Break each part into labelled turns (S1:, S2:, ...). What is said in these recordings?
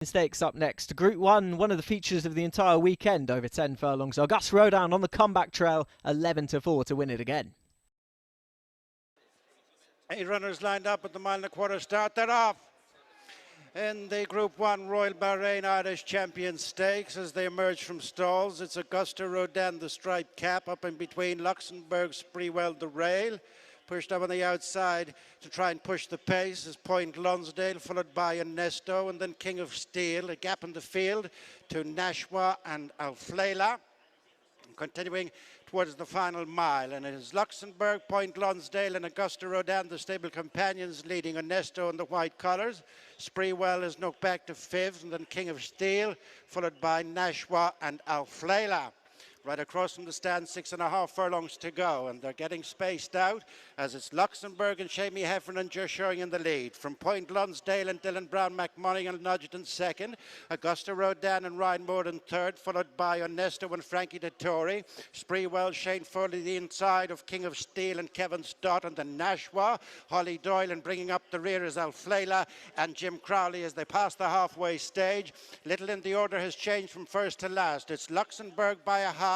S1: Stakes up next. Group 1, one of the features of the entire weekend over 10 furlongs. Auguste Rodin on the comeback trail, 11-4 to win it again.
S2: 8 runners lined up at the mile and a quarter start. They're off in the Group 1 Royal Bahrain Irish Champion Stakes as they emerge from stalls. It's Auguste Rodin, the striped cap, up in between Luxembourg, Spreewell, the rail. Pushed up on the outside to try and push the pace is Point Lonsdale, followed by Ernesto, and then King of Steel. A gap in the field to Nashwa and Alflela. Continuing towards the final mile, and it is Luxembourg, Point Lonsdale and Auguste Rodin, the stable companions, leading Ernesto in the white colours. Spreewell is knocked back to fifth, and then King of Steel, followed by Nashwa and Alflela. Right across from the stand, 6.5 furlongs to go, and they're getting spaced out as it's Luxembourg and Shamie Heffernan just showing in the lead. From Point Lonsdale and Dylan Brown McMonaghan nudged in second. Auguste Rodin and Ryan Moore in third, followed by Ernesto and Frankie Dettori. Spreewell, Shane Foley the inside of King of Steel and Kevin Stott, and then Nashwa. Holly Doyle, and bringing up the rear is Alflela and Jim Crowley as they pass the halfway stage. Little in the order has changed from first to last. It's Luxembourg by a half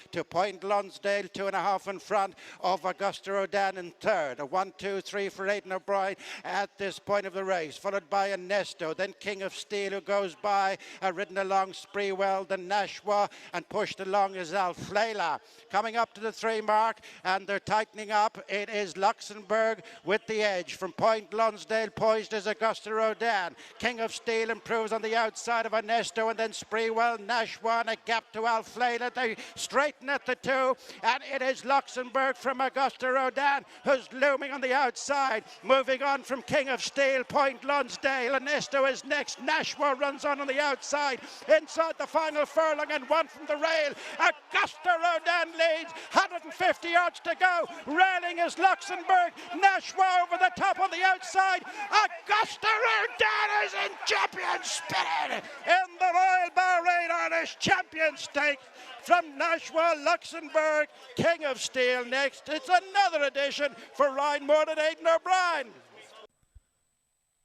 S2: to Point Lonsdale, 2.5 in front of Auguste Rodin in third. A 1-2-3 for Aidan O'Brien at this point of the race, followed by Ernesto, then King of Steel, who goes by, ridden along Spreewell, then Nashwa, and pushed along is Alflela. Coming up to the 3 mark, and they're tightening up. It is Luxembourg with the edge. From Point Lonsdale, poised is Auguste Rodin. King of Steel improves on the outside of Ernesto, and then Spreewell, Nashwa, and a gap to Alflela. They straighten at the 2, and it is Luxembourg from Auguste Rodin, who's looming on the outside. Moving on from King of Steel, Point Lonsdale. Ernesto is next. Nashwa runs on the outside inside the final furlong, and one from the rail. Auguste Rodin leads, 150 yards to go. Railing is Luxembourg. Nashwa over the top on the outside. Auguste Rodin is in champion spirit in the Royal Bahrain Irish Champion Stakes. From Nashwa, Luxembourg, King of Steel next. It's another edition for Ryan Moore and Aidan O'Brien.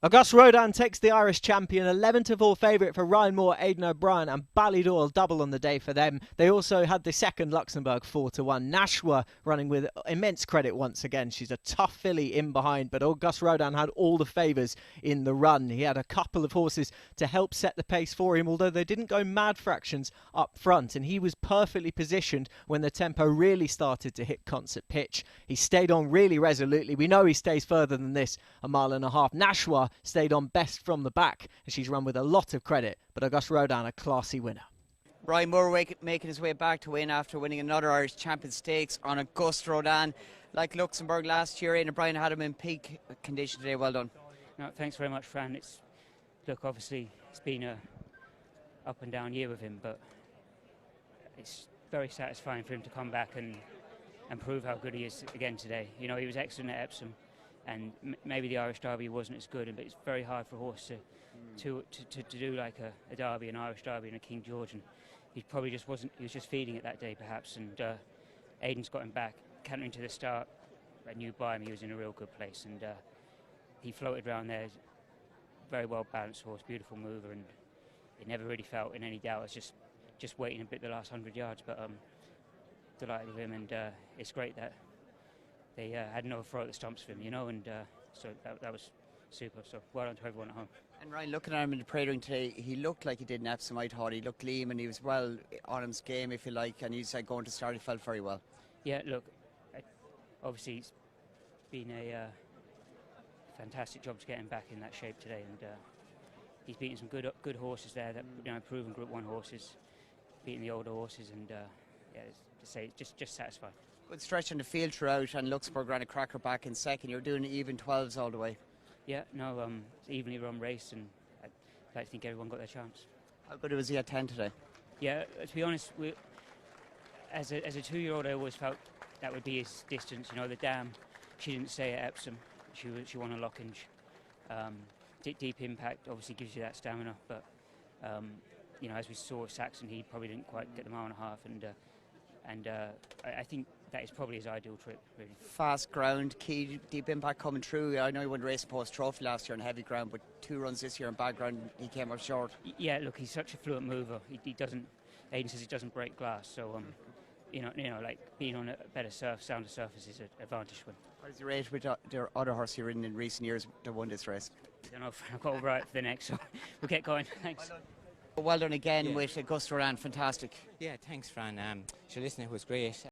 S1: Auguste Rodin takes the Irish champion, 11-4 favourite for Ryan Moore, Aidan O'Brien and Ballydoyle double on the day for them. They also had the second Luxembourg 4-1. Nashwa running with immense credit once again. She's a tough filly in behind, but Auguste Rodin had all the favours in the run. He had a couple of horses to help set the pace for him, although they didn't go mad fractions up front, and he was perfectly positioned when the tempo really started to hit concert pitch. He stayed on really resolutely. We know he stays further than this, 1.5 miles. Nashwa stayed on best from the back, and she's run with a lot of credit, but Auguste Rodin a classy winner.
S3: Ryan Moore making his way back to win after winning another Irish Champion Stakes on Auguste Rodin. Like Luxembourg last year, Aidan O'Brien had him in peak condition today. Well done.
S4: No, thanks very much, Fran. Look, obviously it's been a up and down year with him, but it's very satisfying for him to come back and prove how good he is again today. You know, he was excellent at Epsom, and maybe the Irish Derby wasn't as good, but it's very hard for a horse to do like a Derby, an Irish Derby and a King George, and he probably just wasn't, he was just feeding it that day perhaps, and Aidan's got him back, cantering to the start. I knew by him he was in a real good place, and he floated around there, very well balanced horse, beautiful mover, and it never really felt in any doubt. It's just waiting a bit the last 100 yards, but delighted with him, and it's great that they had another throw at the stumps for him, you know, and so that was super. So well done to everyone at home.
S3: And Ryan, looking at him in the parade ring today, he looked like he did in Epsom. I thought he looked lean and he was well on his game, if you like, and he's going to start, he felt very well.
S4: Yeah, look, obviously it's been a fantastic job to get him back in that shape today, and he's beaten some good horses there, that, you know, proven Group 1 horses, beating the older horses, and yeah, to say, just satisfied.
S3: Good stretch in the field throughout, and Luxembourg ran a cracker back in second. You're doing even 12s all the way.
S4: Yeah, no, it's an evenly run race, and I'd like to think everyone got their chance.
S3: How good was he at 10 today?
S4: Yeah, to be honest, as a 2-year-old, I always felt that would be his distance. You know, the dam, she didn't stay at Epsom. She won a Lockinge. Deep Impact obviously gives you that stamina, but you know, as we saw with Saxon, he probably didn't quite get the 1.5 miles, and I think that is probably his ideal trip, really.
S3: Fast ground, key, deep impact coming through. I know he won the Racing Post Trophy last year on heavy ground, but 2 runs this year on bad ground, he came up short.
S4: Yeah, look, he's such a fluent mover. He doesn't. Aidan says he doesn't break glass, so you know, like being on a better sounder surface is an advantage for him.
S3: What is your rate with the other horse you've ridden in recent years that won this race?
S4: I don't know if I've got Obrien for the next, so we'll get going. Thanks.
S3: Well done again with Auguste Rodin, fantastic.
S5: Yeah, thanks, Fran. Sure, listen, it was great.